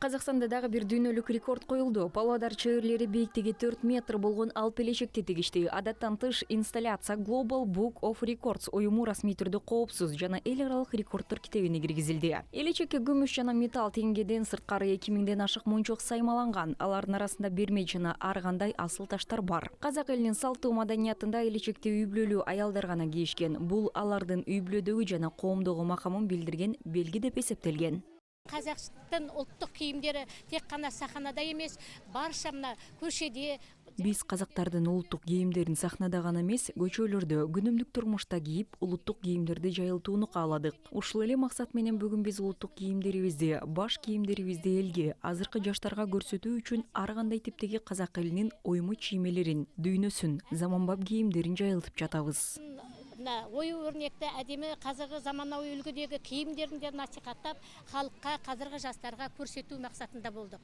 Казакстанда дагы бир дүйнөлүк рекорд коюлду. Павлодар чеберлери бийиктиги 4 метр болгон алып белешекти тигишти. Адаттан тыш инсталляция Global Book of Records уюму расмий түрдө коопсуз жана эл аралык рекорддор китебине киргизилди. Элечекке күмүш жана металл теңгеден сырткары 2000ден ашык мончок саймаланган. Алардын арасында бермеч жана ар кандай асыл таштар бар. Казак элинин салттуу маданиятында элечекти үй бүлөлүү аялдар гана кийишкен. Бул алардын үй бүлөдөгү жана коомдогу макамын билдирген белги деп эсептелген. Казакстан улуттук кийимдери тек гана сахнада эмес, барша мына көчөдө. Биз казактардын улуттук кийимдерин сахнада гана эмес, көчөлөрдө, күнүмдүк турмушта кийип, улуттук кийимдерди жайылтууну кааладык. Ушул эле максат менен бүгүн биз улуттук кийимдерибизди, баш кийимдерибизди элге, азыркы жаштарга көрсөтүү үчүн ар кандай типтеги казак элинин уюму чиймелерин, дүйнөсүн, заманбап кийимдерин жайылтып жатабыз. Ою өрнекте әдемі қазіргі заманауи үлгідегі киімдерін насихаттап, халыққа, қазіргі жастарға көрсету мақсатында болдық.